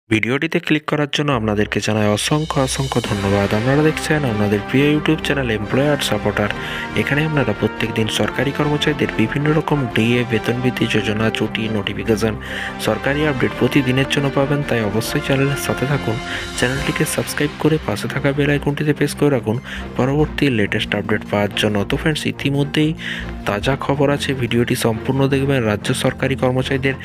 ভিডিওটিতে ক্লিক করার জন্য আপনাদেরকে জানাই অসংখ্য ধন্যবাদ। আপনারা দেখছেন আপনাদের প্রিয় ইউটিউব চ্যানেল এমপ্লয়ার সাপোর্টার। এখানে আপনারা প্রত্যেক দিন সরকারি কর্মচারীদের বিভিন্ন রকম ডিএ, বেতন বৃদ্ধি যোজনা, ছুটি, নোটিফিকেশন, সরকারি আপডেট প্রতিদিনের জন্য পাবেন। তাই অবশ্যই চ্যানেলের সাথে থাকুন। চ্যানেলটিকে সাবস্ক্রাইব করে পাশে থাকা বেল আইকনটিতে প্রেস করে রাখুন পরবর্তী লেটেস্ট আপডেট পাওয়ার জন্য। তো ফ্রেন্ডস, ইতিমধ্যেই তাজা খবর আছে, ভিডিওটি সম্পূর্ণ দেখবেন। রাজ্য সরকারি কর্মচারীদের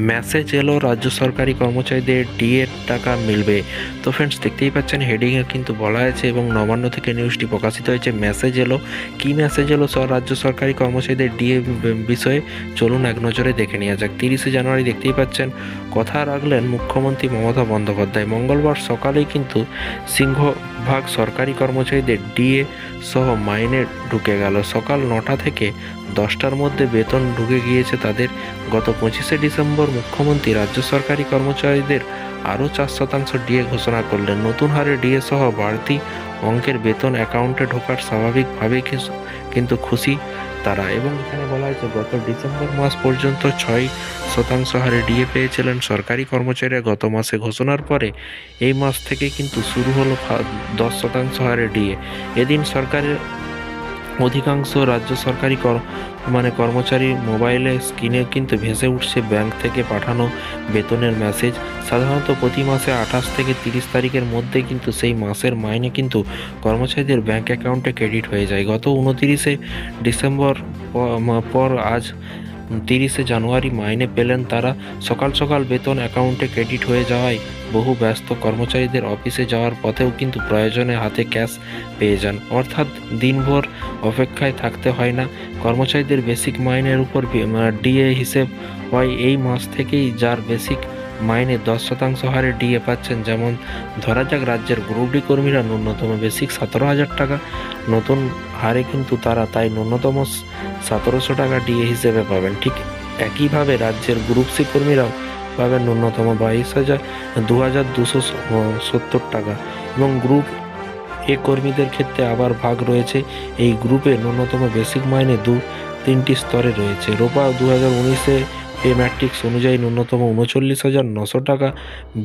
মেসেজ এলো, রাজ্য সরকারি কর্মচারীদের ডিএ টাকা মিলবে। তো ফ্রেন্ডস, দেখতেই পাচ্ছেন হেডিংয়ে কিন্তু বলা আছে এবং নবান্ন থেকে নিউজটি প্রকাশিত হয়েছে। মেসেজ এলো, কি মেসেজ এলো রাজ্য সরকারি কর্মচারীদের ডিএ বিষয়ে চলুন এক নজরে দেখে নেওয়া যাক। 30শে জানুয়ারি দেখতেই পাচ্ছেন কথা রাখলেন মুখ্যমন্ত্রী মমতা বন্দ্যোপাধ্যায়। মঙ্গলবার সকালেই কিন্তু সিংহভাগ সরকারি কর্মচারীদের ডিএ সহ মাইনে ঢুকে গেল। সকাল 9টা থেকে 10টার মধ্যে বেতন ঢুকে গিয়েছে তাদের। গত 25শে ডিসেম্বর মুখ্যমন্ত্রী রাজ্য সরকারি কর্মচারীদের আরও 4% ডিএ ঘোষণা করলেন। নতুন হারে ডিএ সহ বাড়তি অঙ্কের বেতন অ্যাকাউন্টে ঢোকার স্বাভাবিকভাবেই কিন্তু খুশি তারা। এবং এখানে বলা হয়েছে গত ডিসেম্বর মাস পর্যন্ত 6% হারে ডিএ পেয়েছিলেন সরকারি কর্মচারীরা। গত মাসে ঘোষণার পরে এই মাস থেকে কিন্তু শুরু হলো 10% হারে ডিএ। এদিন সরকারের অধিকাংশ রাজ্য সরকারি কর্মচারী মোবাইলে স্ক্রিনে কিন্তু ভেসে উঠছে ব্যাংক থেকে পাঠানো বেতনের মেসেজ। সাধারণত প্রতি মাসে 28 থেকে 30 তারিখের মধ্যে কিন্তু সেই মাসের মাইনে কিন্তু কর্মচারীদের ব্যাংক অ্যাকাউন্টে ক্রেডিট হয়ে যায়। গত 29শে ডিসেম্বর পর আজ 30শে জানুয়ারি মাইনে পেলেন তারা। সকাল সকাল বেতন অ্যাকাউন্টে ক্রেডিট হয়ে যাওয়ায় বহু ব্যস্ত কর্মচারীদের অফিসে যাওয়ার পথেও কিন্তু প্রয়োজনে হাতে ক্যাশ পেয়ে যান। অর্থাৎ দিনভর অপেক্ষায় থাকতে হয় না। কর্মচারীদের বেসিক মাইনের উপর ডিএ হিসেব হয় এই মাস থেকেই। যার বেসিক মাইনে 10% হারে ডিএ পাচ্ছেন, যেমন ধরা যাক রাজ্যের গ্রুপ ডি কর্মীরা ন্যূনতম বেসিক 17,000 টাকা নতুন হারে কিন্তু তারা তাই ন্যূনতম 1700 টাকা ডিএ হিসেবে পাবেন। ঠিক একইভাবে রাজ্যের গ্রুপ সি কর্মীরাও পাবেন ন্যূনতম 22,270 টাকা। এবং গ্রুপ এ কর্মীদের ক্ষেত্রে আবার ভাগ রয়েছে। এই গ্রুপে ন্যূনতম বেসিক মাইনে 3টি স্তরে রয়েছে। রোপা 2019-এ পে ম্যাট্রিক্স অনুযায়ী ন্যূনতম 39,900 টাকা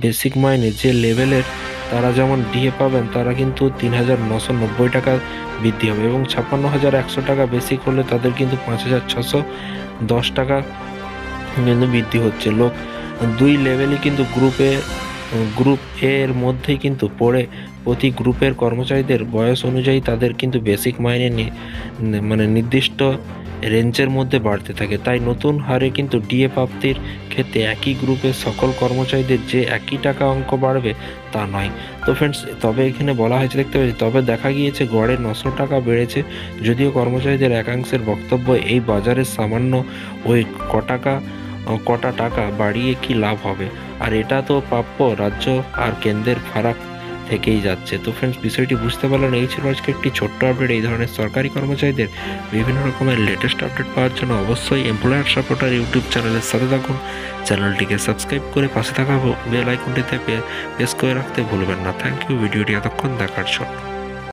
বেসিক মাইনে যে লেভেলের তারা যেমন ডিএ পাবেন, তারা কিন্তু 3,990 টাকা বৃদ্ধি হবে। এবং 56,100 টাকা বেসিক হলে তাদের কিন্তু 5,610 টাকা কিন্তু বৃদ্ধি হচ্ছে। দুই লেভেলই কিন্তু গ্রুপ এর মধ্যেই কিন্তু পড়ে। প্রতি গ্রুপের কর্মচারীদের বয়স অনুযায়ী তাদের কিন্তু বেসিক মাইনে নির্দিষ্ট রেঞ্জের মধ্যে বাড়তে থাকে। তাই নতুন হারে কিন্তু ডিএ প্রাপ্তির ক্ষেত্রে একই গ্রুপের সকল কর্মচারীদের যে একই টাকা অঙ্ক বাড়বে তা নয়। তো ফ্রেন্ডস, তবে এখানে বলা হয়েছে দেখতে পাচ্ছি, তবে দেখা গিয়েছে গড়ে 900 টাকা বেড়েছে। যদিও কর্মচারীদের একাংশের বক্তব্য এই বাজারের সামান্য ওই কটা টাকা বাড়িয়ে কি লাভ হবে, আর এটা তো প্রাপ্য রাজ্য আর কেন্দ্রের ফারাক থেকেই যাচ্ছে। তো ফ্রেন্ডস, বিষয়টি বুঝতে পারলেন। এই ছিল আজকে একটি ছোট্ট আপডেট। এই ধরনের সরকারি কর্মচারীদের বিভিন্ন রকমের লেটেস্ট আপডেট পাওয়ার জন্য অবশ্যই এমপ্লয়ার সাপোর্টার ইউটিউব চ্যানেলের সাথে থাকুন। চ্যানেলটিকে সাবস্ক্রাইব করে পাশে থাকা বেল আইকনটিতে প্রেস করে রাখতে ভুলবেন না। থ্যাংক ইউ ভিডিওটি এতক্ষণ দেখার জন্য।